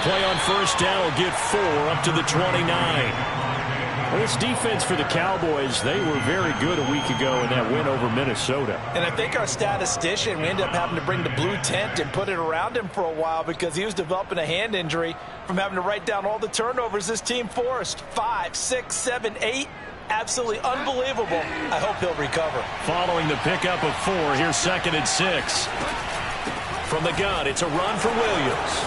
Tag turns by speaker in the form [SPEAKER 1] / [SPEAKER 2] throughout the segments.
[SPEAKER 1] play on first down will get 4 up to the 29. Well, this defense for the Cowboys, they were very good a week ago in that win over Minnesota.
[SPEAKER 2] And I think our statistician, we ended up having to bring the blue tent and put it around him for a while because he was developing a hand injury from having to write down all the turnovers this team forced. 5, 6, 7, 8. Absolutely unbelievable. I hope he'll recover.
[SPEAKER 1] Following the pickup of 4, here's 2nd and 6. From the gun, it's a run for Williams.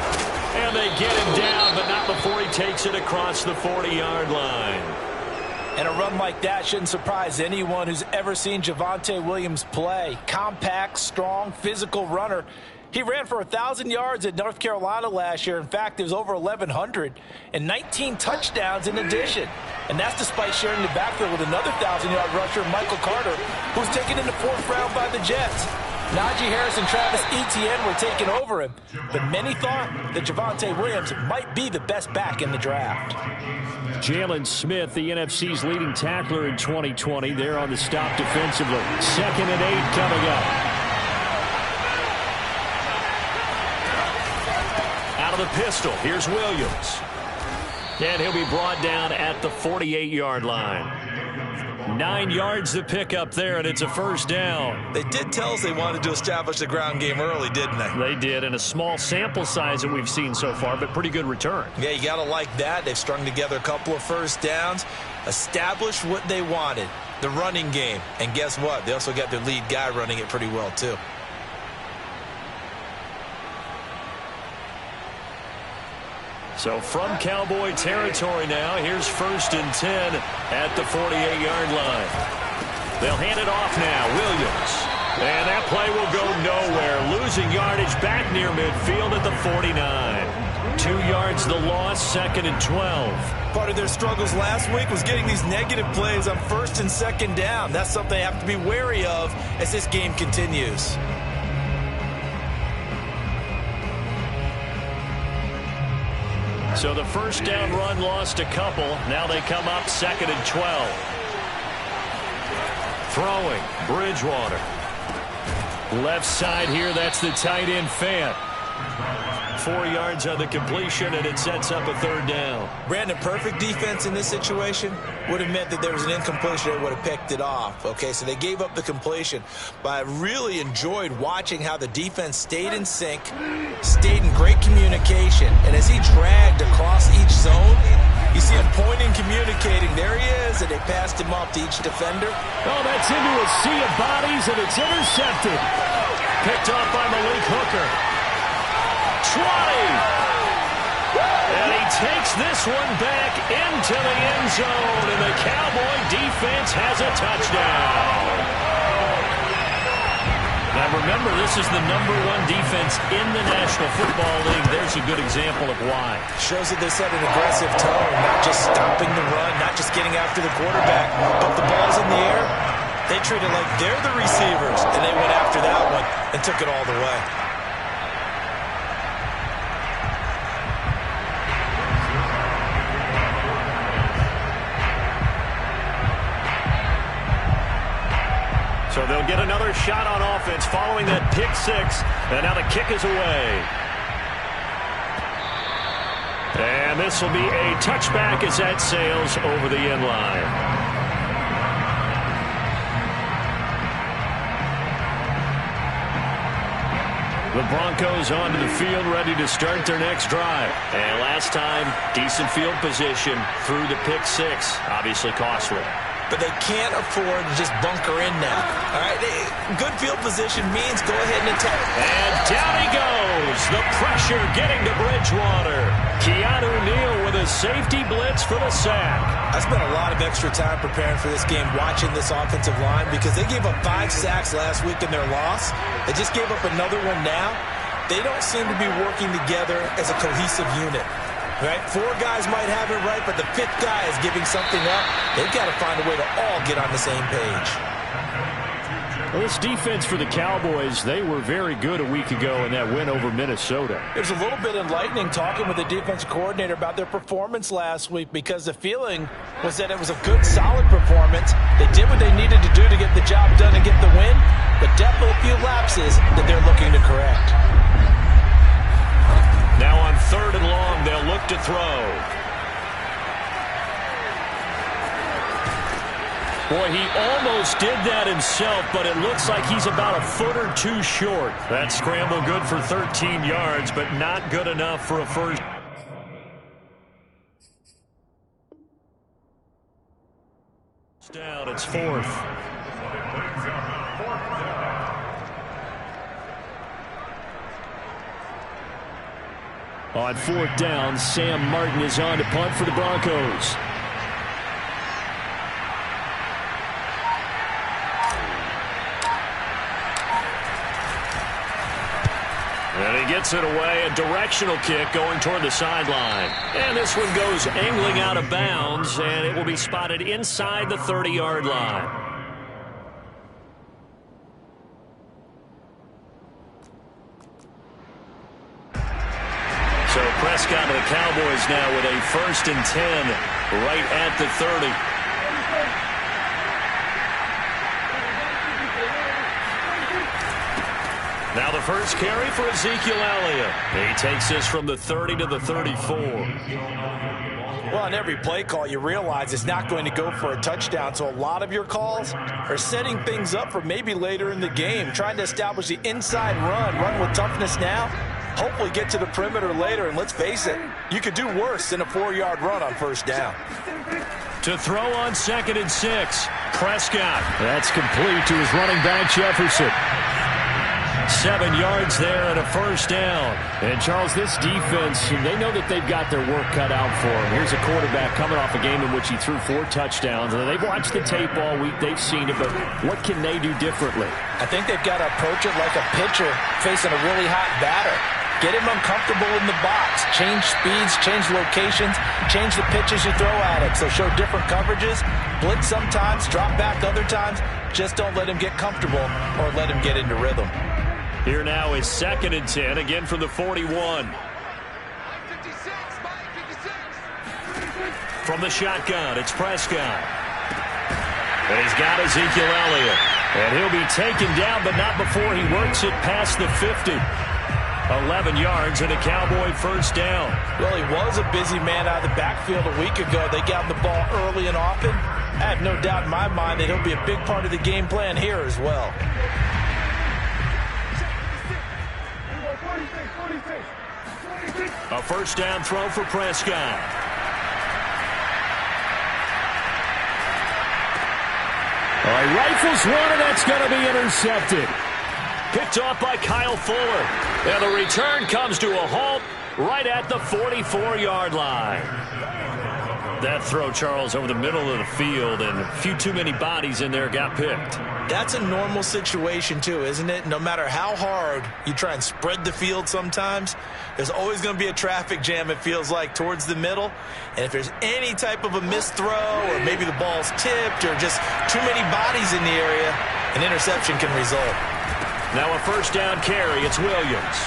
[SPEAKER 1] And they get him down, but not before he takes it across the 40-yard line.
[SPEAKER 2] And a run like that shouldn't surprise anyone who's ever seen Javonte Williams play. Compact, strong, physical runner. He ran for 1,000 yards at North Carolina last year. In fact, it was over 1,100 and 19 touchdowns in addition. And that's despite sharing the backfield with another 1,000-yard rusher, Michael Carter, who's taken in the 4th round by the Jets. Najee Harris and Travis Etienne were taking over him, but many thought that Javonte Williams might be the best back in the draft.
[SPEAKER 1] Jalen Smith, the NFC's leading tackler in 2020, there on the stop defensively. 2nd and 8 coming up. Out of the pistol, here's Williams. And he'll be brought down at the 48-yard line. 9 yards to pick up there, and it's a first down.
[SPEAKER 2] They did tell us they wanted to establish the ground game early, didn't they?
[SPEAKER 1] They did, and a small sample size that we've seen so far, but pretty good return.
[SPEAKER 2] Yeah, you got to like that. They've strung together a couple of first downs, established what they wanted, the running game. And guess what? They also got their lead guy running it pretty well, too.
[SPEAKER 1] So from Cowboy territory now, here's 1st and 10 at the 48-yard line. They'll hand it off now. Williams. And that play will go nowhere. Losing yardage back near midfield at the 49. 2 yards the loss, 2nd and 12.
[SPEAKER 2] Part of their struggles last week was getting these negative plays on 1st and 2nd down. That's something they have to be wary of as this game continues.
[SPEAKER 1] So the first down run lost a couple. Now they come up 2nd and 12. Throwing, Bridgewater. Left side here, that's the tight end Fant. 4 yards on the completion, and it sets up a 3rd down.
[SPEAKER 2] Brandon, perfect defense in this situation would have meant that there was an incompletion that would have picked it off. Okay, so they gave up the completion. But I really enjoyed watching how the defense stayed in sync, stayed in great communication. And as he dragged across each zone, you see him pointing, communicating. There he is, and they passed him off to each defender.
[SPEAKER 1] Oh, that's into a sea of bodies, and it's intercepted. Picked off by Malik Hooker. 20. And he takes this one back into the end zone, and the Cowboy defense has a touchdown. Now remember, this is the #1 defense in the National Football League. There's a good example of why.
[SPEAKER 2] Shows that they set an aggressive tone, not just stopping the run, not just getting after the quarterback, but the ball's in the air. They treat it like they're the receivers, and they went after that one and took it all the way.
[SPEAKER 1] So they'll get another shot on offense following that pick 6. And now the kick is away. And this will be a touchback as that sails over the end line. The Broncos onto the field, ready to start their next drive. And last time, decent field position through the pick 6. Obviously costly.
[SPEAKER 2] But they can't afford to just bunker in now. All right, good field position means go ahead and attack.
[SPEAKER 1] And down he goes. The pressure getting to Bridgewater. Keanu Neal with a safety blitz for the sack.
[SPEAKER 2] I spent a lot of extra time preparing for this game, watching this offensive line, because they gave up 5 sacks last week in their loss. They just gave up another one now. They don't seem to be working together as a cohesive unit. Right? 4 guys might have it right, but the 5th guy is giving something up. They've got to find a way to all get on the same page.
[SPEAKER 1] Well, this defense for the Cowboys, they were very good a week ago in that win over Minnesota.
[SPEAKER 2] It was a little bit enlightening talking with the defensive coordinator about their performance last week, because the feeling was that it was a good, solid performance. They did what they needed to do to get the job done and get the win, but definitely a few lapses that they're looking to correct.
[SPEAKER 1] Now on 3rd and long, they'll look to throw. Boy, he almost did that himself, but it looks like he's about a foot or two short. That scramble good for 13 yards, but not good enough for a first. Down, it's 4th. On 4th down, Sam Martin is on to punt for the Broncos. And he gets it away, a directional kick going toward the sideline. And this one goes angling out of bounds, and it will be spotted inside the 30-yard line. So Prescott of the Cowboys now with a 1st and 10 right at the 30. Now the first carry for Ezekiel Elliott. He takes this from the 30 to the 34.
[SPEAKER 2] Well, on every play call, you realize it's not going to go for a touchdown, so a lot of your calls are setting things up for maybe later in the game, trying to establish the inside run with toughness now, hopefully get to the perimeter later, and let's face it, you could do worse than a 4-yard run on 1st down.
[SPEAKER 1] To throw on 2nd and 6, Prescott. That's complete to his running back, Jefferson. 7 yards there and a 1st down. And, Charles, this defense, they know that they've got their work cut out for them. Here's a quarterback coming off a game in which he threw 4 touchdowns. And they've watched the tape all week. They've seen it, but what can they do differently?
[SPEAKER 2] I think they've got to approach it like a pitcher facing a really hot batter. Get him uncomfortable in the box. Change speeds, change locations, change the pitches you throw at him. So show different coverages. Blitz sometimes, drop back other times. Just don't let him get comfortable or let him get into rhythm.
[SPEAKER 1] Here now is 2nd and 10, again from the 41. From the shotgun, it's Prescott. And he's got Ezekiel Elliott. And he'll be taken down, but not before he works it past the 50. 11 yards and a Cowboy 1st down.
[SPEAKER 2] Well, he was a busy man out of the backfield a week ago. They got him the ball early and often. I have no doubt in my mind that he'll be a big part of the game plan here as well.
[SPEAKER 1] A 1st down throw for Prescott. All right, rifles one, and that's going to be intercepted. Picked off by Kyle Fuller. And the return comes to a halt right at the 44-yard line. That throw, Charles, over the middle of the field, and a few too many bodies in there got picked.
[SPEAKER 2] That's a normal situation, too, isn't it? No matter how hard you try and spread the field sometimes, there's always going to be a traffic jam, it feels like, towards the middle. And if there's any type of a missed throw or maybe the ball's tipped or just too many bodies in the area, an interception can result.
[SPEAKER 1] Now a 1st down carry. It's Williams.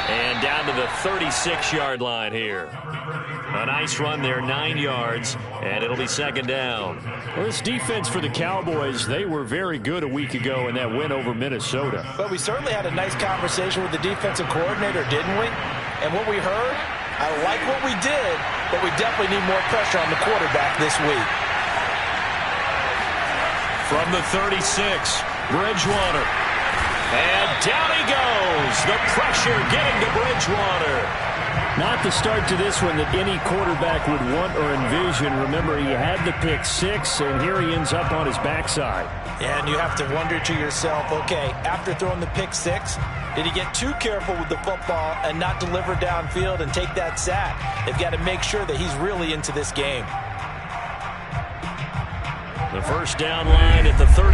[SPEAKER 1] And down to the 36-yard line here. A nice run there, 9 yards, and it'll be 2nd down. Well, this defense for the Cowboys, they were very good a week ago in that win over Minnesota.
[SPEAKER 2] But we certainly had a nice conversation with the defensive coordinator, didn't we? And what we heard, I like what we did, but we definitely need more pressure on the quarterback this week.
[SPEAKER 1] From the 36, Bridgewater. And down he goes. The pressure getting to Bridgewater. Not the start to this one that any quarterback would want or envision. Remember, he had the pick 6, and here he ends up on his backside.
[SPEAKER 2] Yeah, and you have to wonder to yourself, okay, after throwing the pick 6, did he get too careful with the football and not deliver downfield and take that sack? They've got to make sure that he's really into this game.
[SPEAKER 1] The 1st down line at the 34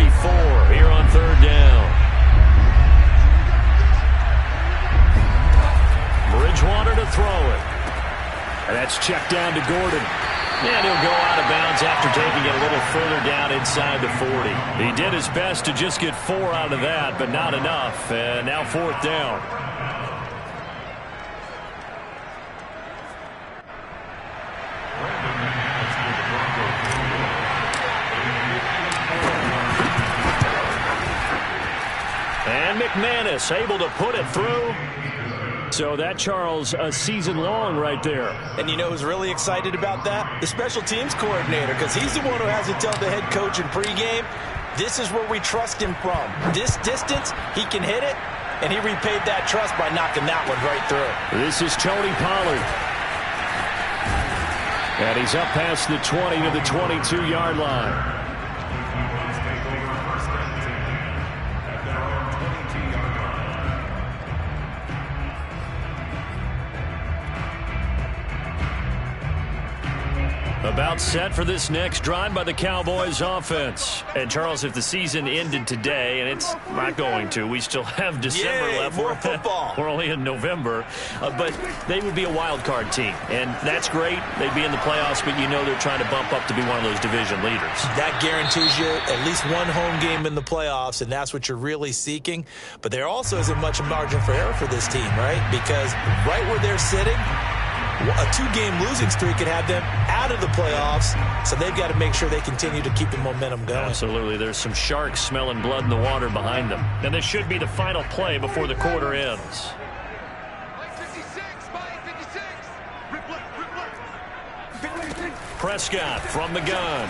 [SPEAKER 1] here on 3rd down. Bridgewater to throw it. And that's checked down to Gordon. And he'll go out of bounds after taking it a little further down inside the 40. He did his best to just get 4 out of that, but not enough. And now 4th down. And McManus able to put it through. So that, Charles, a season long right there.
[SPEAKER 2] And you know who's really excited about that? The special teams coordinator, because he's the one who has to tell the head coach in pregame, this is where we trust him from. This distance, he can hit it, and he repaid that trust by knocking that one right through.
[SPEAKER 1] This is Tony Pollard. And he's up past the 20 to the 22-yard line. About set for this next drive by the Cowboys offense. And, Charles, if the season ended today, and it's not going to, we still have December left.
[SPEAKER 2] More football.
[SPEAKER 1] We're only in November. But they would be a wild card team. And that's great. They'd be in the playoffs, but you know they're trying to bump up to be one of those division leaders.
[SPEAKER 2] That guarantees you at least one home game in the playoffs, and that's what you're really seeking. But there also isn't much margin for error for this team, right? Because right where they're sitting, a two-game losing streak could have them out of the playoffs, so they've got to make sure they continue to keep the momentum going.
[SPEAKER 1] Absolutely. There's some sharks smelling blood in the water behind them. And this should be the final play before the quarter ends. Prescott from the gun.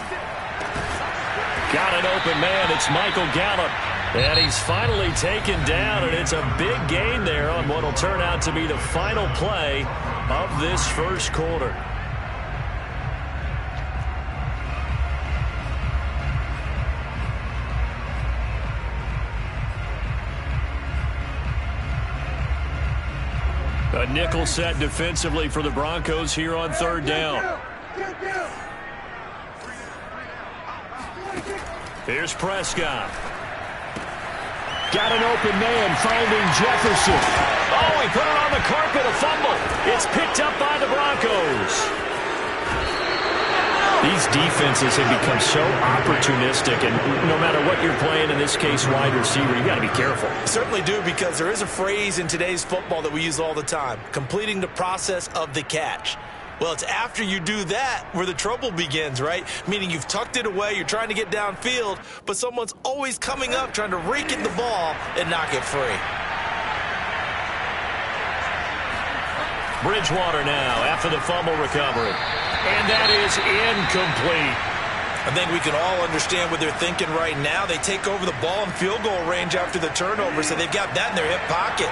[SPEAKER 1] Got an open man. It's Michael Gallup. And he's finally taken down, and it's a big gain there on what will turn out to be the final play of this first quarter. A nickel set defensively for the Broncos here on third down. Here's Prescott. Got an open man, finding Jefferson. Oh, he put it on the carpet, a fumble. It's picked up by the Broncos. These defenses have become so opportunistic, and no matter what you're playing, in this case wide receiver, you got to be careful.
[SPEAKER 2] Certainly do, because there is a phrase in today's football that we use all the time, completing the process of the catch. Well, it's after you do that where the trouble begins, right? Meaning you've tucked it away, you're trying to get downfield, but someone's always coming up trying to rake in the ball and knock it free.
[SPEAKER 1] Bridgewater now after the fumble recovery. And that is incomplete.
[SPEAKER 2] I think we can all understand what they're thinking right now. They take over the ball in field goal range after the turnover, so they've got that in their hip pocket.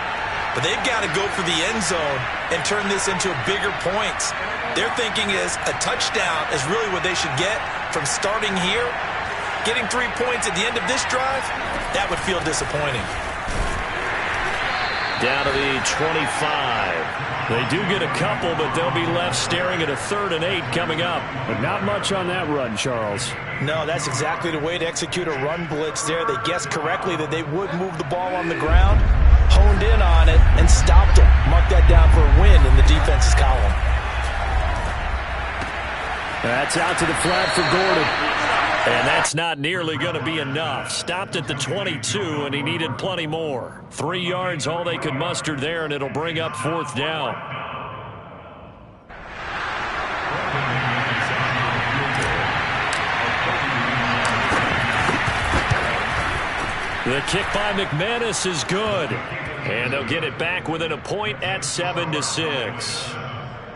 [SPEAKER 2] But they've got to go for the end zone and turn this into bigger points. Their thinking is a touchdown is really what they should get from starting here. Getting 3 points at the end of this drive, that would feel disappointing.
[SPEAKER 1] Down to the 25. They do get a couple, but they'll be left staring at a 3rd and 8 coming up. But not much on that run, Charles.
[SPEAKER 2] No, that's exactly the way to execute a run blitz there. They guessed correctly that they would move the ball on the ground, honed in on it, and stopped them. Mark that down for a win in the defense's column.
[SPEAKER 1] That's out to the flat for Gordon. And that's not nearly going to be enough. Stopped at the 22, and he needed plenty more. 3 yards, all they could muster there, and it'll bring up 4th down. The kick by McManus is good. And they'll get it back within a point at 7-6.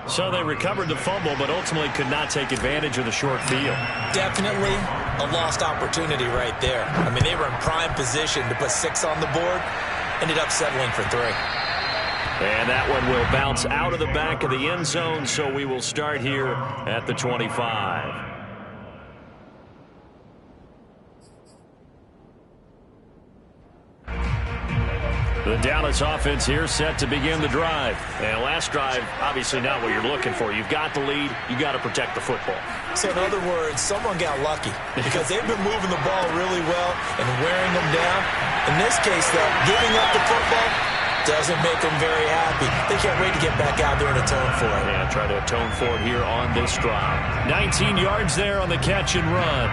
[SPEAKER 1] So they recovered the fumble, but ultimately could not take advantage of the short field.
[SPEAKER 2] Definitely a lost opportunity right there. I mean, they were in prime position to put 6 on the board, ended up settling for 3.
[SPEAKER 1] And that one will bounce out of the back of the end zone, so we will start here at the 25. The Dallas offense here set to begin the drive. And last drive, obviously not what you're looking for. You've got the lead. You got to protect the football.
[SPEAKER 2] So in other words, someone got lucky because they've been moving the ball really well and wearing them down. In this case, though, giving up the football doesn't make them very happy. They can't wait to get back out there and atone for it.
[SPEAKER 1] Yeah, try to atone for it here on this drive. 19 yards there on the catch and run.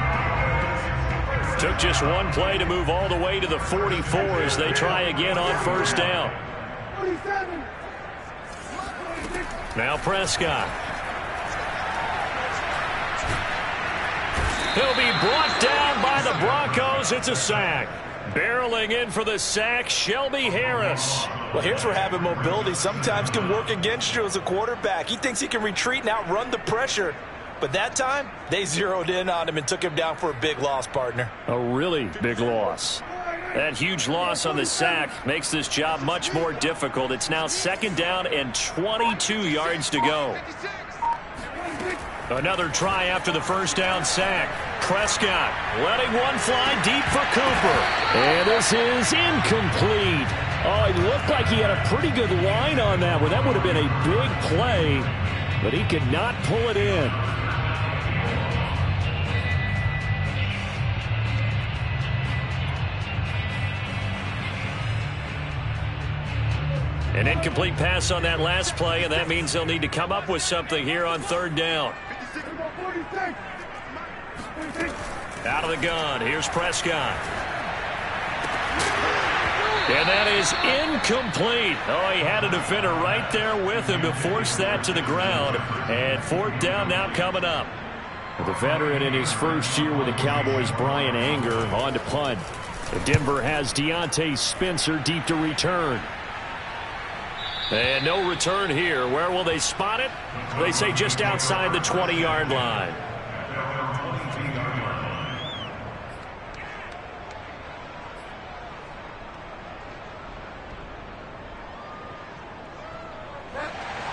[SPEAKER 1] Took just one play to move all the way to the 44 as they try again on 1st down. Now Prescott. He'll be brought down by the Broncos. goes. It's a sack. Barreling in for the sack, Shelby Harris.
[SPEAKER 2] Well, here's where having mobility sometimes can work against you as a quarterback. He thinks he can retreat and outrun the pressure. But that time, they zeroed in on him and took him down for a big loss, partner.
[SPEAKER 1] A really big loss. That huge loss on the sack makes this job much more difficult. It's now 2nd down and 22 yards to go. Another try after the 1st down sack. Prescott letting one fly deep for Cooper. And this is incomplete. Oh, it looked like he had a pretty good line on that one. That would have been a big play, but he could not pull it in. An incomplete pass on that last play, and that means they'll need to come up with something here on 3rd down. Out of the gun, here's Prescott. And that is incomplete. Oh, he had a defender right there with him to force that to the ground. And 4th down now coming up. The veteran in his first year with the Cowboys, Brian Anger, on to punt. Denver has Deontay Spencer deep to return. And no return here. Where will they spot it? They say just outside the 20-yard line.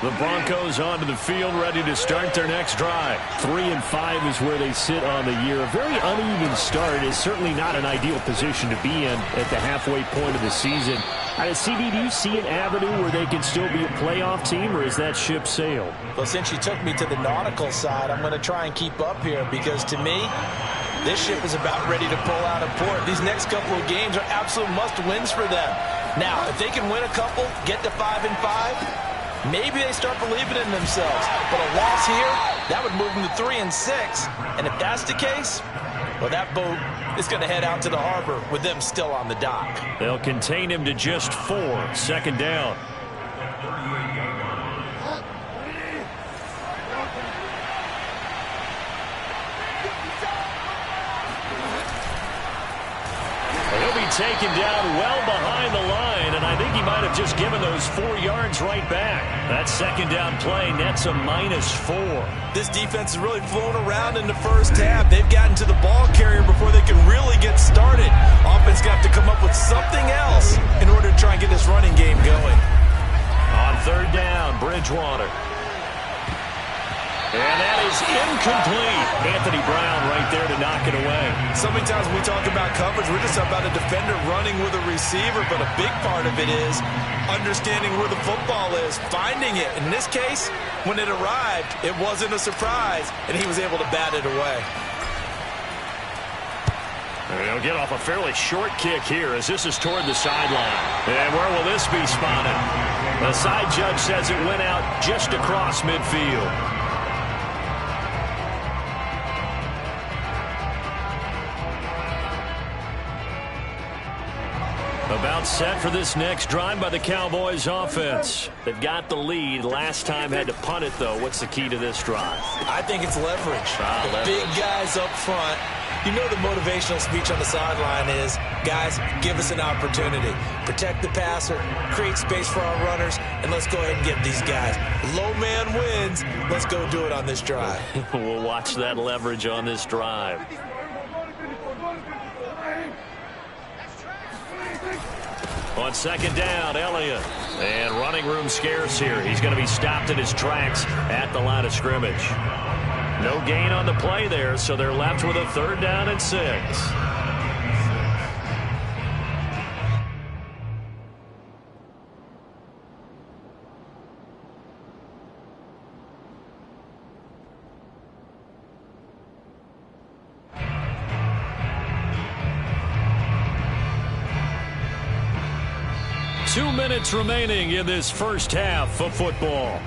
[SPEAKER 1] The Broncos onto the field, ready to start their next drive. 3-5 is where they sit on the year. A very uneven start is certainly not an ideal position to be in at the halfway point of the season. CB, do you see an avenue where they can still be a playoff team, or is that ship sailed?
[SPEAKER 2] Well, since you took me to the nautical side, I'm going to try and keep up here because, to me, this ship is about ready to pull out of port. These next couple of games are absolute must-wins for them. Now, if they can win a couple, get to 5-5, maybe they start believing in themselves. But a loss here, that would move them to 3-6. And if that's the case, well, that boat is going to head out to the harbor with them still on the dock.
[SPEAKER 1] They'll contain him to just 4. 2nd down. He'll be taken down well behind the line, and I think he might have just given those 4 yards right back. That 2nd down play nets a -4.
[SPEAKER 2] This defense has really flown around in the first half. They've gotten to the ball carrier before they can really get started. Offense got to come up with something else in order to try and get this running game going.
[SPEAKER 1] On 3rd down, Bridgewater. And that is incomplete. Anthony Brown right there to knock it away.
[SPEAKER 2] So many times when we talk about coverage, we're just about a defender running with a receiver, but a big part of it is understanding where the football is, finding it. In this case, when it arrived, it wasn't a surprise, and he was able to bat it away.
[SPEAKER 1] They'll get off a fairly short kick here as this is toward the sideline. And where will this be spotted? The side judge says it went out just across midfield. About set for this next drive by the Cowboys offense. They've got the lead. Last time had to punt it, though. What's the key to this drive?
[SPEAKER 2] I think it's leverage.
[SPEAKER 1] Leverage.
[SPEAKER 2] Big guys up front. You know the motivational speech on the sideline is, guys, give us an opportunity. Protect the passer, create space for our runners, and let's go ahead and get these guys. Low man wins. Let's go do it on this drive.
[SPEAKER 1] We'll watch that leverage on this drive. On 2nd down, Elliott. And running room scarce here. He's going to be stopped in his tracks at the line of scrimmage. No gain on the play there, so they're left with a 3rd down and 6. Two minutes remaining in this first half of football.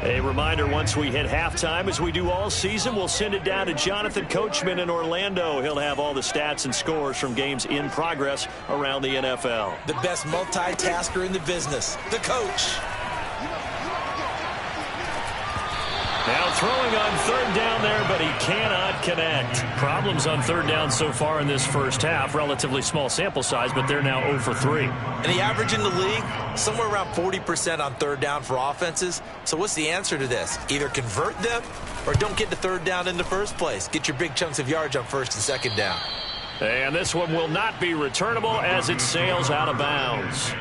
[SPEAKER 1] A reminder, once we hit halftime, as we do all season, we'll send it down to Jonathan Coachman in Orlando. He'll have all the stats and scores from games in progress around the NFL.
[SPEAKER 2] The best multitasker in the business, the coach.
[SPEAKER 1] Now throwing on third down there, but he cannot connect. Problems on third down so far in this first half. Relatively small sample size, but they're now 0 for 3.
[SPEAKER 2] And the average in the league, somewhere around 40% on third down for offenses. So what's the answer to this? Either convert them or don't get to third down in the first place. Get your big chunks of yards on first and second down.
[SPEAKER 1] And this one will not be returnable as it sails out of bounds.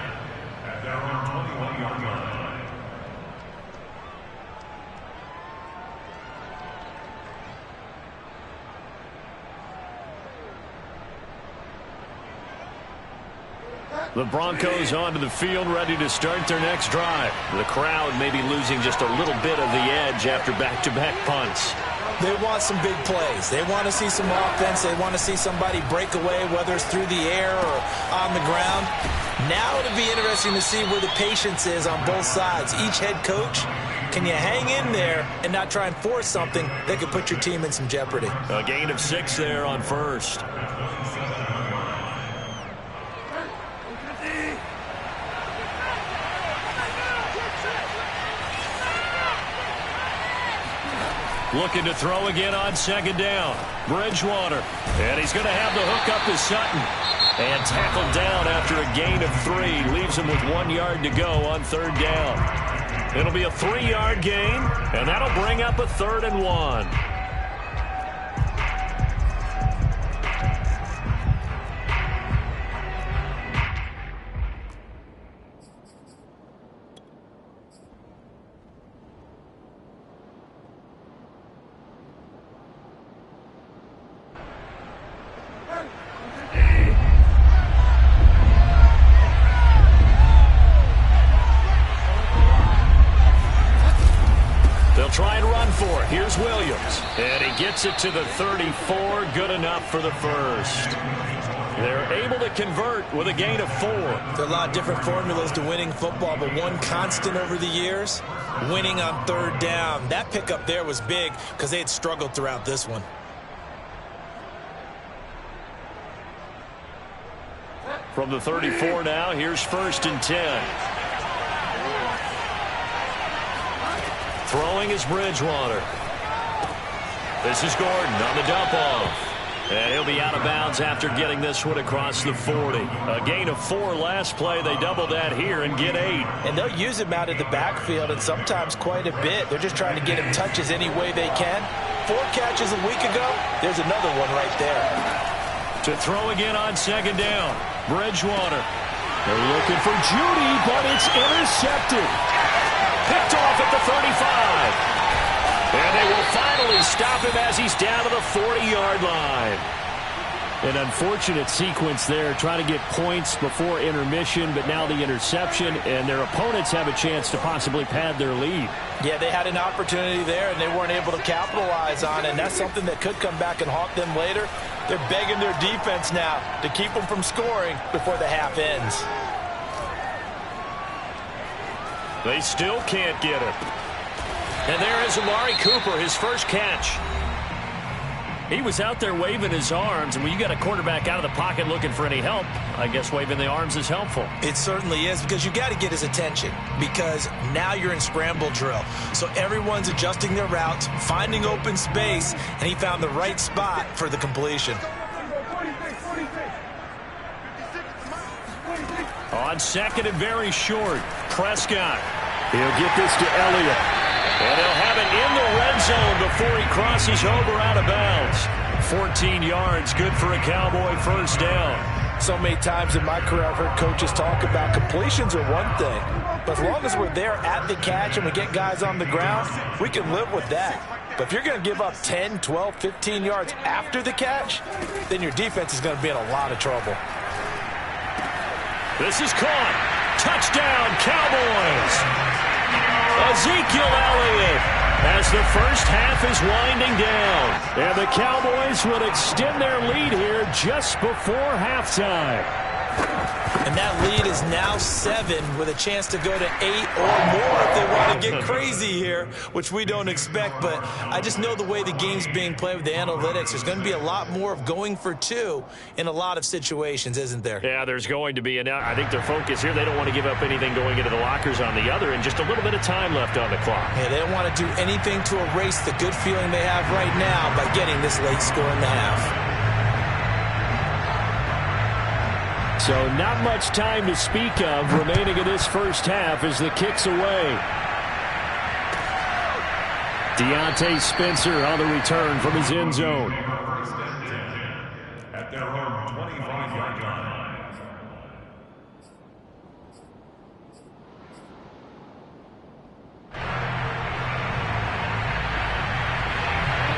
[SPEAKER 1] The Broncos onto the field, ready to start their next drive. The crowd may be losing just a little bit of the edge after back-to-back punts.
[SPEAKER 2] They want some big plays. They want to see some offense. They want to see somebody break away, whether it's through the air or on the ground. Now it'll be interesting to see where the patience is on both sides. Each head coach, can you hang in there and not try and force something that could put your team in some jeopardy?
[SPEAKER 1] A gain of 6 there on first. Looking to throw again on second down. Bridgewater. And he's going to have the hook up to Sutton. And tackled down after a gain of 3. Leaves him with 1 yard to go on third down. It'll be a 3-yard gain, and that'll bring up a 3rd and 1. Try and run for it. Here's Williams. And he gets it to the 34. Good enough for the first. They're able to convert with a gain of 4.
[SPEAKER 2] There are a lot of different formulas to winning football, but one constant over the years, winning on third down. That pickup there was big because they had struggled throughout this one.
[SPEAKER 1] From the 34 now, here's 1st and 10. Throwing is Bridgewater. This is Gordon on the dump off. And he'll be out of bounds after getting this one across the 40. A gain of 4 last play. They double that here and get 8.
[SPEAKER 2] And they'll use him out of the backfield and sometimes quite a bit. They're just trying to get him touches any way they can. 4 catches a week ago. There's another one right there.
[SPEAKER 1] To throw again on second down. Bridgewater. They're looking for Judy, but it's intercepted. Picked off at the 35. And they will finally stop him as he's down to the 40-yard line. An unfortunate sequence there, trying to get points before intermission, but now the interception, and their opponents have a chance to possibly pad their lead.
[SPEAKER 2] Yeah, they had an opportunity there, and they weren't able to capitalize on it, and that's something that could come back and haunt them later. They're begging their defense now to keep them from scoring before the half ends.
[SPEAKER 1] They still can't get it. And there is Amari Cooper, his first catch. He was out there waving his arms, and when you got a quarterback out of the pocket looking for any help, I guess waving the arms is helpful.
[SPEAKER 2] It certainly is, because you got to get his attention, because now you're in scramble drill. So everyone's adjusting their routes, finding open space, and he found the right spot for the completion.
[SPEAKER 1] On second and very short, Prescott. He'll get this to Elliott. And he'll have it in the red zone before he crosses over out of bounds. 14 yards, good for a Cowboy first down.
[SPEAKER 2] So many times in my career I've heard coaches talk about completions are one thing. But as long as we're there at the catch and we get guys on the ground, we can live with that. But if you're going to give up 10, 12, 15 yards after the catch, then your defense is going to be in a lot of trouble.
[SPEAKER 1] This is caught. Touchdown, Cowboys. Ezekiel Elliott as the first half is winding down. And the Cowboys would extend their lead here just before halftime.
[SPEAKER 2] And that lead is now 7 with a chance to go to 8 or more if they want to get crazy here, which we don't expect. But I just know the way the game's being played with the analytics, there's going to be a lot more of going for 2 in a lot of situations, isn't there?
[SPEAKER 1] Yeah, there's going to be. And I think their focus here, they don't want to give up anything going into the lockers on the other, and just a little bit of time left on the clock.
[SPEAKER 2] Yeah, they don't want to do anything to erase the good feeling they have right now by getting this late score in the half.
[SPEAKER 1] So not much time to speak of remaining in this first half as the kick's away. Deontay Spencer on the return from his end zone.
[SPEAKER 3] At their own 25-yard line.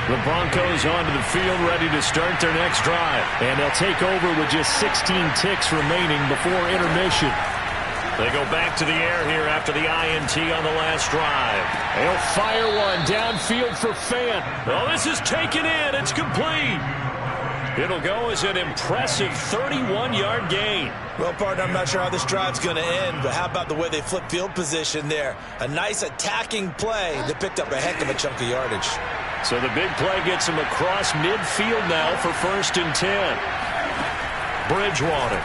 [SPEAKER 1] The Broncos onto the field ready to start their next drive. And they'll take over with just 16 ticks remaining before intermission. They go back to the air here after the INT on the last drive. They'll fire one downfield for Fant. Oh, this is taken in. It's complete. It'll go as an impressive 31-yard gain.
[SPEAKER 2] Well, partner, I'm not sure how this drive's going to end, but how about the way they flip field position there? A nice attacking play that picked up a heck of a chunk of yardage.
[SPEAKER 1] So the big play gets him across midfield now for 1st and 10. Bridgewater.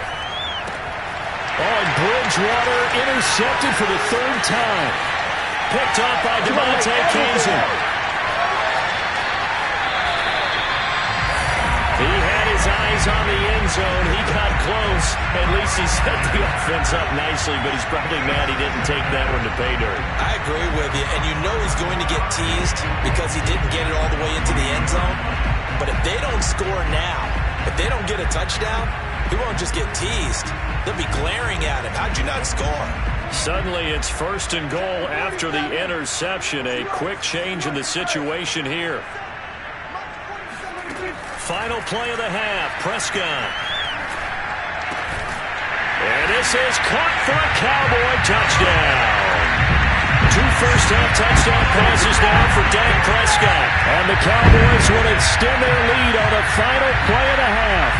[SPEAKER 1] Oh, and Bridgewater intercepted for the 3rd time. Picked off by Devontae Kazin. He had his eyes on the end zone. He got close. At least he set the offense up nicely, but he's probably mad he didn't take that one to pay dirt.
[SPEAKER 2] I agree with you, and you know he's going to get teased because he didn't get it all the way into the end zone. But if they don't score now, if they don't get a touchdown, he won't just get teased. They'll be glaring at him. How'd you not score?
[SPEAKER 1] Suddenly it's 1st and goal after the interception. A quick change in the situation here. Final play of the half, Prescott. And this is caught for a Cowboy touchdown. 2 first-half touchdown passes now for Dak Prescott. And the Cowboys will extend their lead on the final play of the half.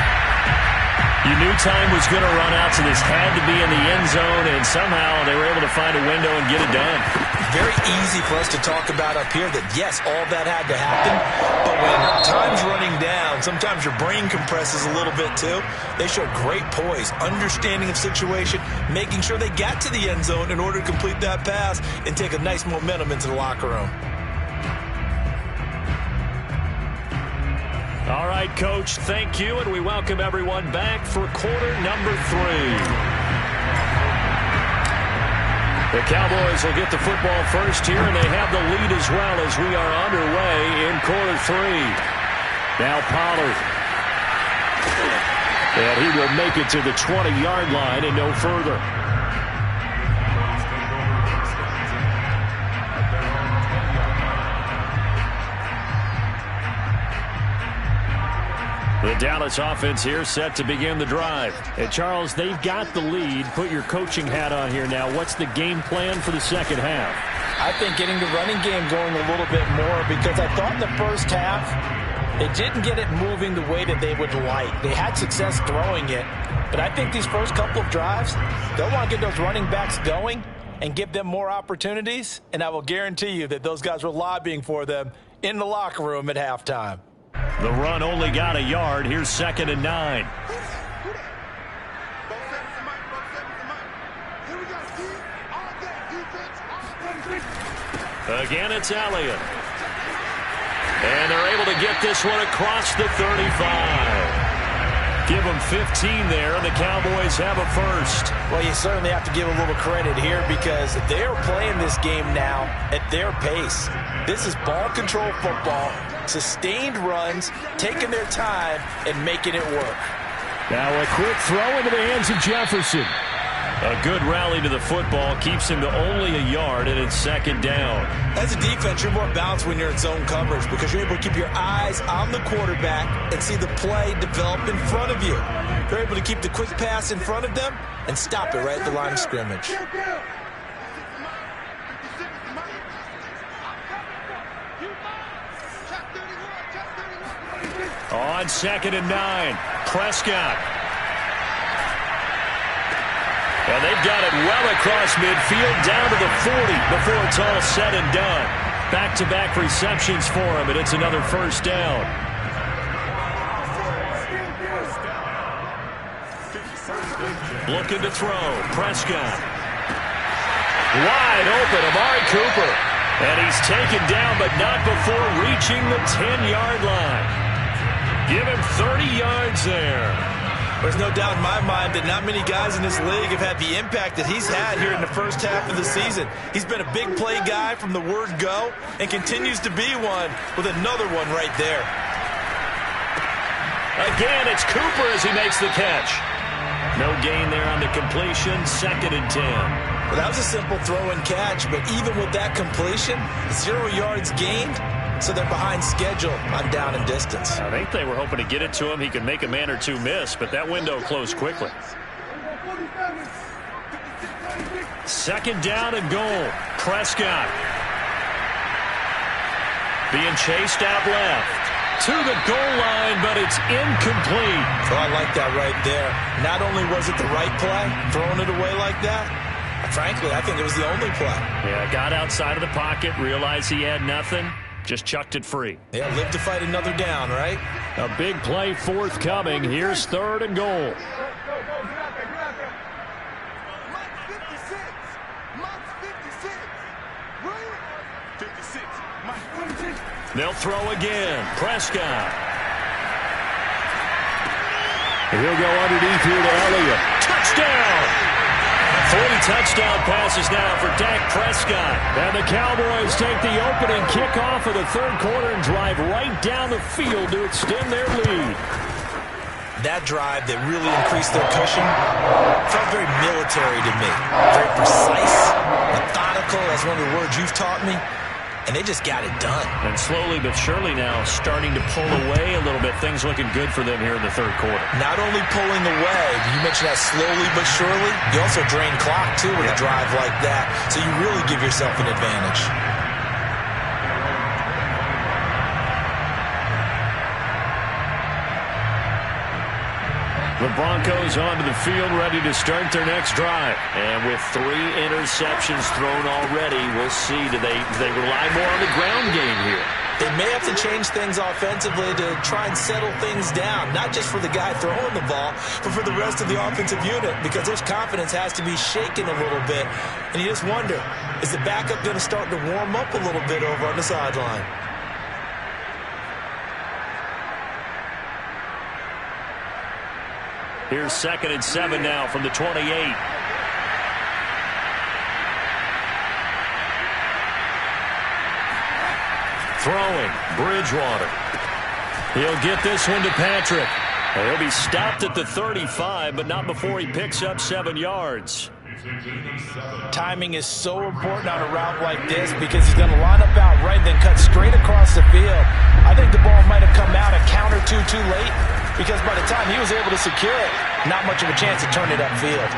[SPEAKER 1] You knew time was going to run out, so this had to be in the end zone, and somehow they were able to find a window and get it done.
[SPEAKER 2] Very easy for us to talk about up here that, yes, all that had to happen, but when time's running down, sometimes your brain compresses a little bit too. They showed great poise, understanding of situation, making sure they got to the end zone in order to complete that pass and take a nice momentum into the locker room.
[SPEAKER 1] All right, Coach, thank you, and we welcome everyone back for quarter number 3. The Cowboys will get the football first here, and they have the lead as well as we are underway in quarter 3. Now Pollard. And he will make it to the 20-yard line and no further. The Dallas offense here set to begin the drive. And Charles, they've got the lead. Put your coaching hat on here now. What's the game plan for the second half?
[SPEAKER 2] I think getting the running game going a little bit more because I thought in the first half they didn't get it moving the way that they would like. They had success throwing it, but I think these first couple of drives, they'll want to get those running backs going and give them more opportunities, and I will guarantee you that those guys were lobbying for them in the locker room at halftime.
[SPEAKER 1] The run only got a yard. Here's 2nd and 9. Again, it's Elliott. And they're able to get this one across the 35. Give them 15 there, and the Cowboys have a first.
[SPEAKER 2] Well, you certainly have to give a little credit here because they're playing this game now at their pace. This is ball control football, sustained runs, taking their time, and making it work.
[SPEAKER 1] Now a quick throw into the hands of Jefferson. A good rally to the football keeps him to only a yard, and it's 2nd down.
[SPEAKER 2] As a defense, you're more balanced when you're in zone coverage because you're able to keep your eyes on the quarterback and see the play develop in front of you. You're able to keep the quick pass in front of them and stop it right at the line of scrimmage.
[SPEAKER 1] On 2nd and 9, Prescott. And they've got it well across midfield, down to the 40 before it's all said and done. Back-to-back receptions for him, and it's another first down. Looking to throw. Prescott. Wide open, Amari Cooper. And he's taken down, but not before reaching the 10-yard line. Give him 30 yards there.
[SPEAKER 2] There's no doubt in my mind that not many guys in this league have had the impact that he's had here in the first half of the season. He's been a big play guy from the word go and continues to be one with another one right there.
[SPEAKER 1] Again, it's Cooper as he makes the catch. No gain there on the completion, 2nd and 10.
[SPEAKER 2] Well, that was a simple throw and catch, but even with that completion, 0 yards gained, so they're behind schedule on down and distance.
[SPEAKER 1] I think they were hoping to get it to him. He could make a man or two miss, but that window closed quickly. 2nd down and goal. Prescott. Being chased out left. To the goal line, but it's incomplete.
[SPEAKER 2] Oh, I like that right there. Not only was it the right play, throwing it away like that, frankly, I think it was the only play.
[SPEAKER 1] Yeah, got outside of the pocket, realized he had nothing, just chucked it free.
[SPEAKER 2] Yeah, live to fight another down, right?
[SPEAKER 1] A big play forthcoming. Here's 3rd and goal. They'll throw again. Prescott. He'll go underneath here to Elliott. Touchdown! 3 touchdown passes now for Dak Prescott. And the Cowboys take the opening kickoff of the 3rd quarter and drive right down the field to extend their lead.
[SPEAKER 2] That drive that really increased their cushion felt very military to me. Very precise, methodical, that's one of the words you've taught me. And they just got it done.
[SPEAKER 1] And slowly but surely now starting to pull away a little bit. Things looking good for them here in the 3rd quarter.
[SPEAKER 2] Not only pulling away, you mentioned that slowly but surely, you also drain clock too with a drive like that. So you really give yourself an advantage.
[SPEAKER 1] The Broncos onto the field, ready to start their next drive. And with 3 interceptions thrown already, we'll see. Do they rely more on the ground game here?
[SPEAKER 2] They may have to change things offensively to try and settle things down, not just for the guy throwing the ball, but for the rest of the offensive unit, because their confidence has to be shaken a little bit. And you just wonder, is the backup going to start to warm up a little bit over on the sideline?
[SPEAKER 1] Here's 2nd and 7 now from the 28. Throwing, Bridgewater. He'll get this one to Patrick. He'll be stopped at the 35, but not before he picks up 7 yards.
[SPEAKER 2] Timing is so important on a route like this because he's going to line up out right, then cut straight across the field. I think the ball might have come out a count or two too late because by the time he was able to secure it, not much of a chance to turn it upfield.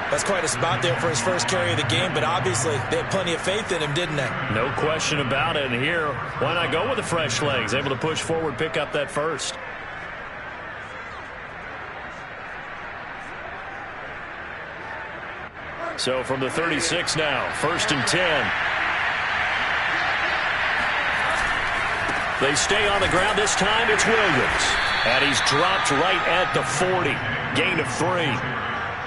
[SPEAKER 2] That's quite a spot there for his first carry of the game, but obviously they had plenty of faith in him, didn't they?
[SPEAKER 1] No question about it. And here, why not go with the fresh legs? Able to push forward, pick up that first. So from the 36 now, 1st and 10. They stay on the ground. This time it's Williams. And he's dropped right at the 40. Gain of 3.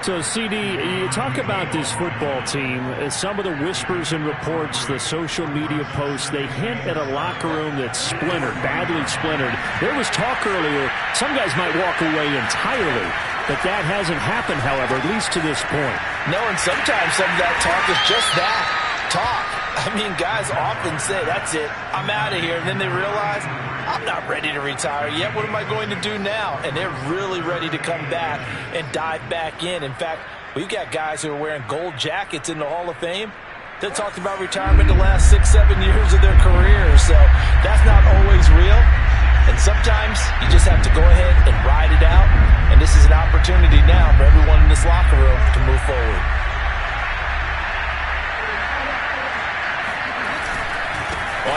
[SPEAKER 4] So, CD, you talk about this football team, some of the whispers and reports, the social media posts, they hint at a locker room that's splintered, badly splintered. There was talk earlier, some guys might walk away entirely, but that hasn't happened, however, at least to this point.
[SPEAKER 2] No, and sometimes some of that talk is just that, talk. I mean, guys often say, that's it, I'm out of here, and then they realize, I'm not ready to retire yet. What am I going to do now? And they're really ready to come back and dive back in. In fact, we've got guys who are wearing gold jackets in the Hall of Fame that talked about retirement the last 6-7 years of their careers. So that's not always real. And sometimes you just have to go ahead and ride it out. And this is an opportunity now for everyone in this locker room to move forward.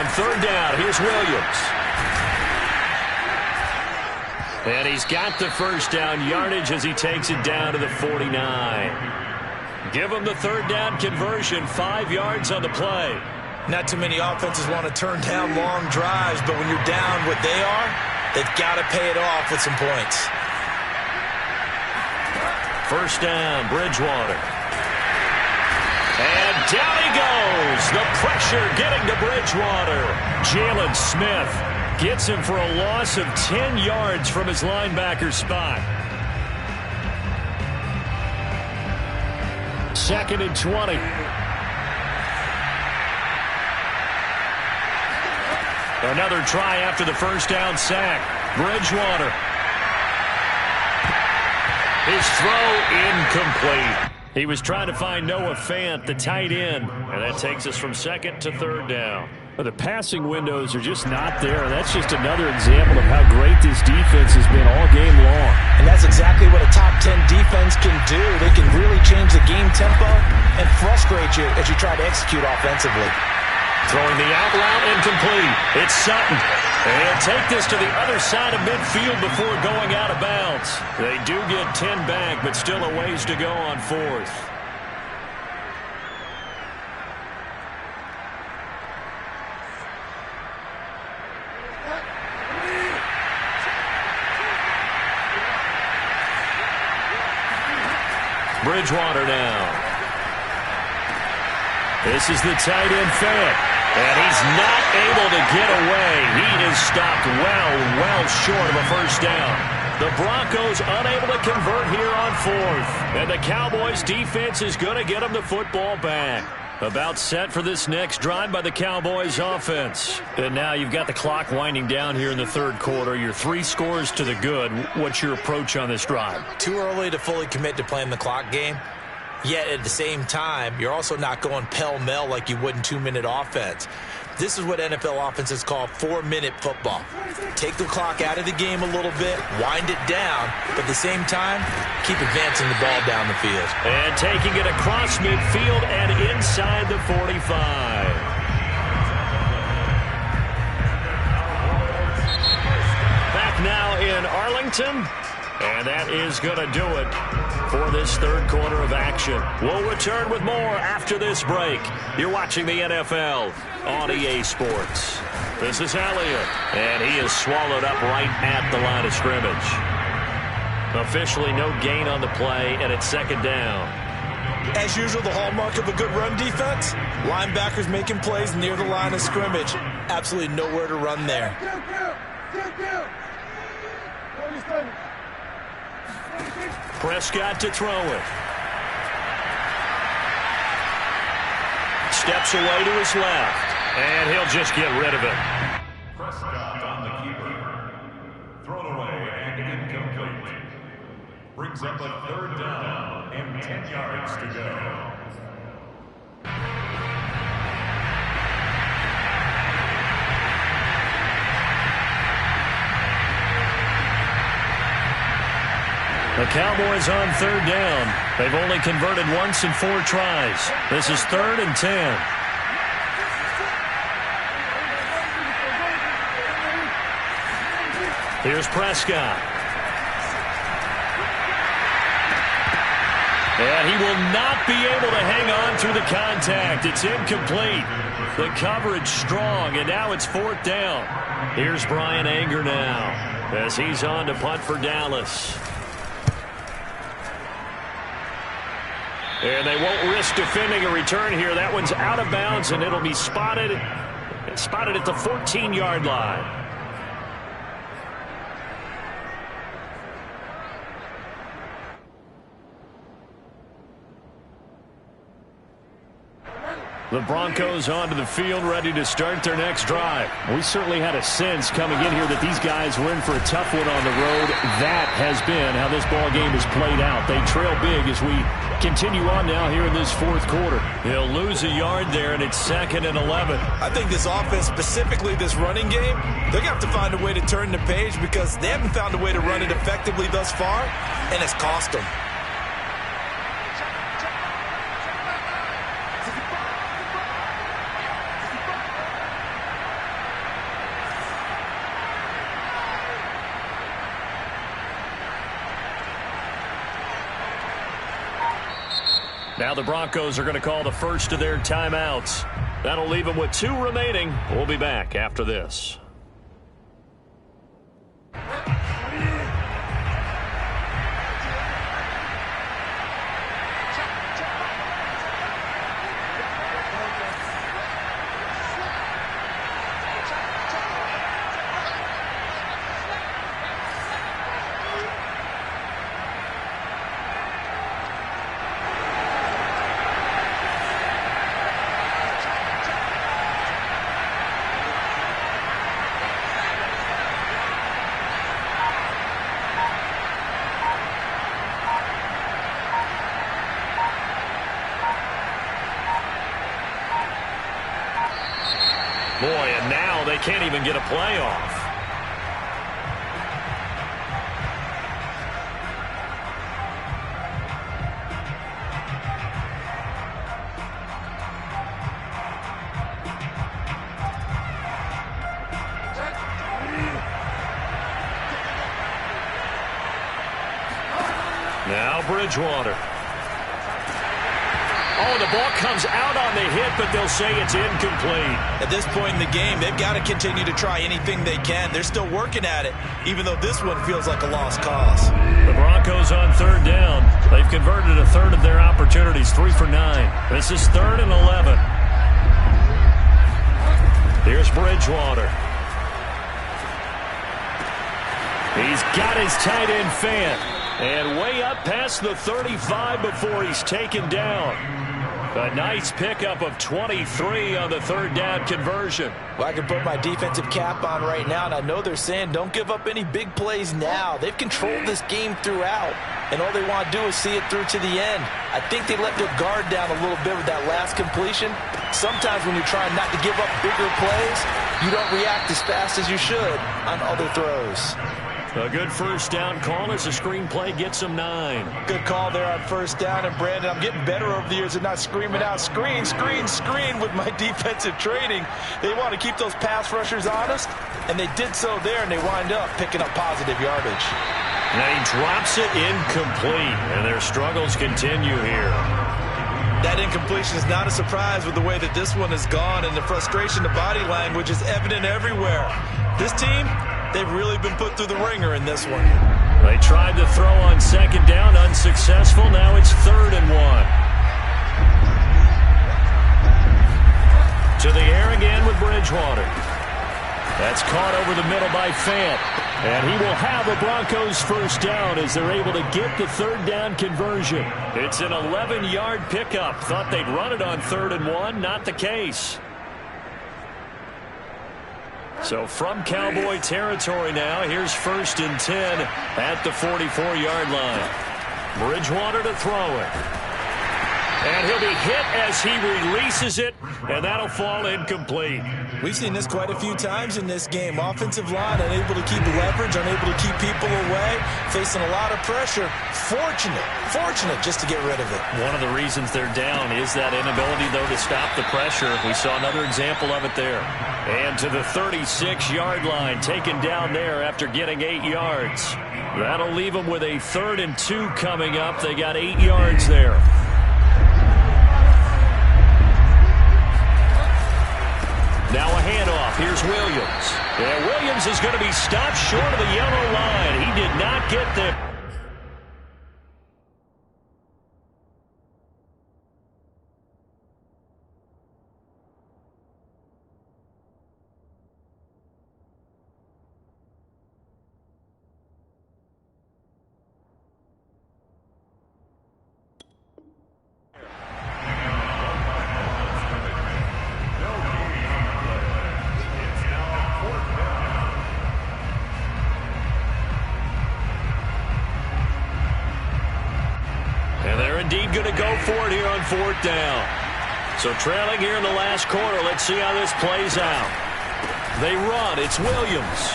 [SPEAKER 1] On 3rd down, here's Williams. And he's got the first down yardage as he takes it down to the 49. Give him the third down conversion, 5 yards on the play.
[SPEAKER 2] Not too many offenses want to turn down long drives, but when you're down what they are, they've got to pay it off with some points.
[SPEAKER 1] First down, Bridgewater. And down he goes. The pressure getting to Bridgewater. Jalen Smith gets him for a loss of 10 yards from his linebacker spot. 2nd and 20. Another try after the first down sack. Bridgewater. His throw incomplete. He was trying to find Noah Fant, the tight end, and that takes us from 2nd to 3rd down.
[SPEAKER 4] The passing windows are just not there. That's just another example of how great this defense has been all game long.
[SPEAKER 2] And that's exactly what a top 10 defense can do. They can really change the game tempo and frustrate you as you try to execute offensively.
[SPEAKER 1] Throwing the out route incomplete. It's Sutton. And he'll take this to the other side of midfield before going out of bounds. They do get 10 back, but still a ways to go on 4th. Bridgewater now. This is the tight end Fant. And he's not able to get away. He is stopped well short of a first down. The Broncos unable to convert here on 4th. And the Cowboys defense is going to get them the football back. About set for this next drive by the Cowboys offense. And now you've got the clock winding down here in the 3rd quarter. You're 3 scores to the good. What's your approach on this drive?
[SPEAKER 2] Too early to fully commit to playing the clock game. Yet at the same time, you're also not going pell-mell like you would in 2-minute offense. This is what NFL offenses call 4-minute football. Take the clock out of the game a little bit, wind it down, but at the same time, keep advancing the ball down the field.
[SPEAKER 1] And taking it across midfield and inside the 45. Back now in Arlington. And that is going to do it for this 3rd quarter of action. We'll return with more after this break. You're watching the NFL on EA Sports. This is Elliott, and he is swallowed up right at the line of scrimmage. Officially no gain on the play, and it's 2nd down.
[SPEAKER 2] As usual, the hallmark of a good run defense, linebackers making plays near the line of scrimmage. Absolutely nowhere to run there.
[SPEAKER 1] Prescott to throw it. Steps away to his left, and he'll just get rid of it.
[SPEAKER 3] Prescott on the keeper. Thrown away and incomplete. Brings up a 3rd down and 10 yards to go.
[SPEAKER 1] The Cowboys on 3rd down. They've only converted once in 4 tries. This is 3rd and 10. Here's Prescott. And he will not be able to hang on through the contact. It's incomplete. The coverage strong, and now it's 4th down. Here's Brian Anger now as he's on to punt for Dallas. And they won't risk defending a return here. That one's out of bounds, and it'll be spotted at the 14-yard line. The Broncos onto the field, ready to start their next drive.
[SPEAKER 4] We certainly had a sense coming in here that these guys were in for a tough one on the road. That has been how this ball game has played out. They trail big as we continue on now here in this 4th quarter.
[SPEAKER 1] He'll lose a yard there, and it's 2nd and 11.
[SPEAKER 2] I think this offense, specifically this running game, they're going to have to find a way to turn the page because they haven't found a way to run it effectively thus far, and it's cost them.
[SPEAKER 1] Now the Broncos are going to call the first of their timeouts. That'll leave them with 2 remaining. We'll be back after this. Boy, and now they can't even get a play off. Now Bridgewater. Oh, the ball comes out on the hit, but they'll say it's incomplete.
[SPEAKER 2] At this point in the game, they've got to continue to try anything they can. They're still working at it, even though this one feels like a lost cause.
[SPEAKER 1] The Broncos on 3rd down. They've converted a third of their opportunities, 3 for 9. This is 3rd and 11. Here's Bridgewater. He's got his tight end fan. And way up past the 35 before he's taken down. A nice pickup of 23 on the 3rd down conversion.
[SPEAKER 2] Well, I can put my defensive cap on right now, and I know they're saying don't give up any big plays now. They've controlled this game throughout, and all they want to do is see it through to the end. I think they let their guard down a little bit with that last completion. Sometimes when you're trying not to give up bigger plays, you don't react as fast as you should on other throws.
[SPEAKER 1] A good 1st down call as the screen play gets them 9.
[SPEAKER 2] Good call there on 1st down. And, Brandon, I'm getting better over the years at not screaming out, screen, screen, screen with my defensive training. They want to keep those pass rushers honest, and they did so there, and they wind up picking up positive yardage.
[SPEAKER 1] Now he drops it incomplete, and their struggles continue here.
[SPEAKER 2] That incompletion is not a surprise with the way that this one has gone, and the frustration, the body language is evident everywhere. This team, they've really been put through the ringer in this one.
[SPEAKER 1] They tried to throw on 2nd down, unsuccessful. Now it's 3rd and 1. To the air again with Bridgewater. That's caught over the middle by Fant. And he will have a Broncos 1st down as they're able to get the 3rd down conversion. It's an 11-yard pickup. Thought they'd run it on 3rd and 1. Not the case. So from Cowboy territory now, here's 1st and 10 at the 44-yard line. Bridgewater to throw it. And he'll be hit as he releases it, and that'll fall incomplete.
[SPEAKER 2] We've seen this quite a few times in this game. Offensive line unable to keep leverage, unable to keep people away, facing a lot of pressure. Fortunate just to get rid of it.
[SPEAKER 1] One of the reasons they're down is that inability, though, to stop the pressure. We saw another example of it there. And to the 36-yard line, taken down there after getting 8 yards. That'll leave them with a 3rd and 2 coming up. They got 8 yards there. Now a handoff. Here's Williams. And Williams is going to be stopped short of the yellow line. He did not get there. Indeed going to go for it here on 4th down. So trailing here in the last quarter. Let's see how this plays out. They run. It's Williams.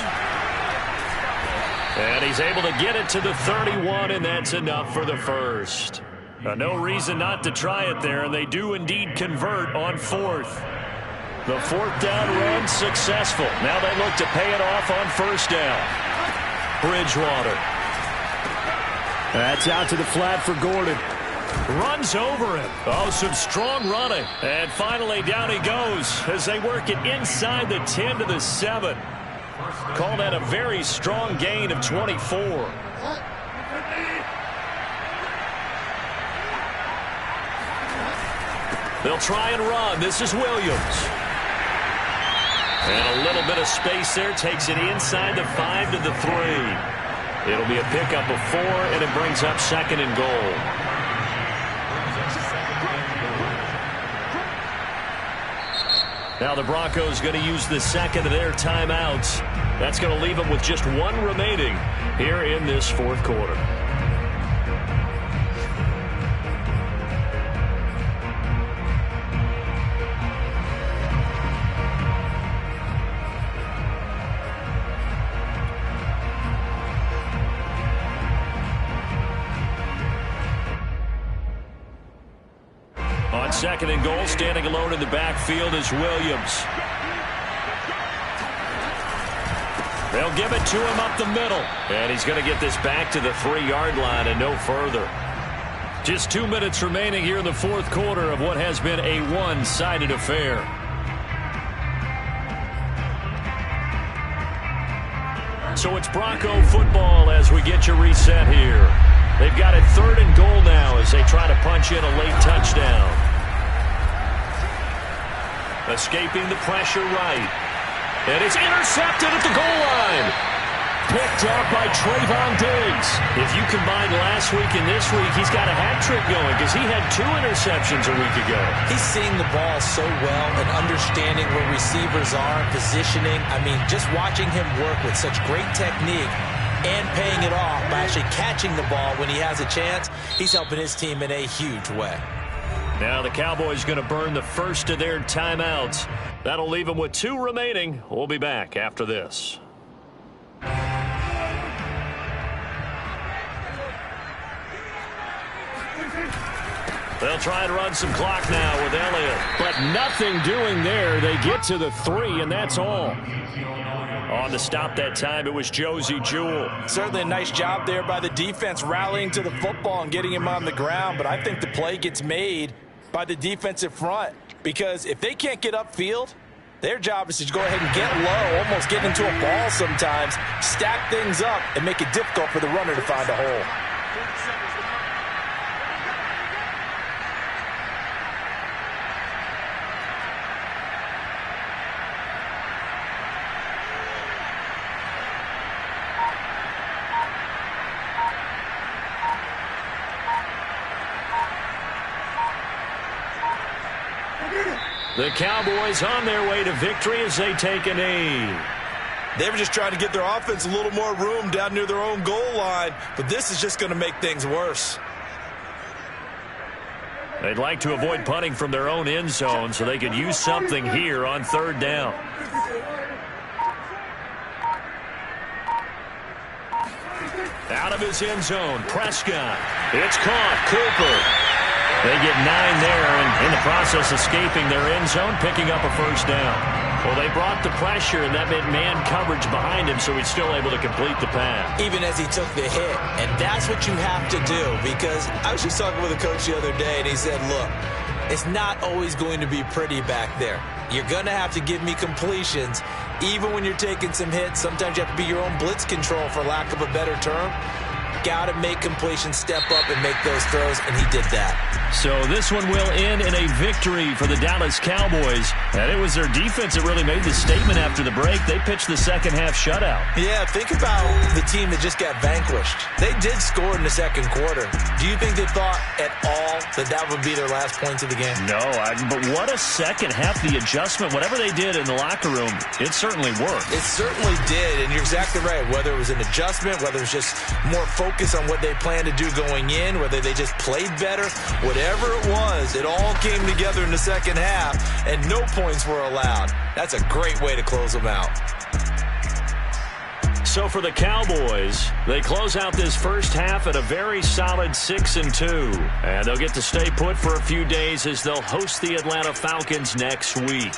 [SPEAKER 1] And he's able to get it to the 31, and that's enough for the 1st. No reason not to try it there, and they do indeed convert on 4th. The 4th down run successful. Now they look to pay it off on 1st down. Bridgewater.
[SPEAKER 4] That's out to the flat for Gordon.
[SPEAKER 1] Runs over him. Oh, some strong running. And finally down he goes as they work it inside the 10 to the 7. Call that a very strong gain of 24. They'll try and run. This is Williams. And a little bit of space there. Takes it inside the 5 to the 3. It'll be a pickup of 4, and it brings up 2nd and goal. Now the Broncos going to use the second of their timeouts. That's going to leave them with just 1 remaining here in this 4th quarter. On 2nd and goal, standing alone in the backfield is Williams. They'll give it to him up the middle. And he's going to get this back to the 3-yard line and no further. Just 2 minutes remaining here in the 4th quarter of what has been a one-sided affair. So it's Bronco football as we get you reset here. They've got it 3rd and goal now as they try to punch in a late touchdown. Escaping the pressure right. And it's intercepted at the goal line. Picked up by Trayvon Diggs. If you combine last week and this week, he's got a hat trick going because he had 2 interceptions a week ago.
[SPEAKER 2] He's seeing the ball so well and understanding where receivers are, positioning. I mean, just watching him work with such great technique and paying it off by actually catching the ball when he has a chance, he's helping his team in a huge way.
[SPEAKER 1] Now the Cowboys going to burn the first of their timeouts. That'll leave them with 2 remaining. We'll be back after this. They'll try and run some clock now with Elliott.
[SPEAKER 4] But nothing doing there. They get to the 3, and that's all.
[SPEAKER 1] On to stop that time, it was Josie Jewell.
[SPEAKER 2] Certainly a nice job there by the defense rallying to the football and getting him on the ground. But I think the play gets made by the defensive front because if they can't get upfield, their job is to go ahead and get low, almost get into a ball sometimes, stack things up, and make it difficult for the runner to find a hole.
[SPEAKER 1] The Cowboys on their way to victory as they take a knee.
[SPEAKER 2] They were just trying to get their offense a little more room down near their own goal line, but this is just going to make things worse.
[SPEAKER 1] They'd like to avoid punting from their own end zone so they could use something here on 3rd down. Out of his end zone, Prescott. It's caught, Cooper. They get 9 there, and in the process escaping their end zone, picking up a first down. Well, they brought the pressure, and that meant man coverage behind him, so he's still able to complete the pass.
[SPEAKER 2] Even as he took the hit, and that's what you have to do, because I was just talking with a coach the other day, and he said, look, it's not always going to be pretty back there. You're going to have to give me completions, even when you're taking some hits. Sometimes you have to be your own blitz control, for lack of a better term. Got to make completions, step up, and make those throws, and he did that.
[SPEAKER 1] So this one will end in a victory for the Dallas Cowboys. And it was their defense that really made the statement after the break. They pitched the second-half shutout.
[SPEAKER 2] Yeah, think about the team that just got vanquished. They did score in the 2nd quarter. Do you think they thought at all that that would be their last points of the game?
[SPEAKER 1] No, but what a second half. The adjustment, whatever they did in the locker room, it certainly worked.
[SPEAKER 2] It certainly did, and you're exactly right. Whether it was an adjustment, whether it was just more focus on what they planned to do going in, whether they just played better, whatever it was, it all came together in the second half, and no points were allowed. That's a great way to close them out.
[SPEAKER 1] So for the Cowboys, they close out this first half at a very solid 6-2. And they'll get to stay put for a few days as they'll host the Atlanta Falcons next week.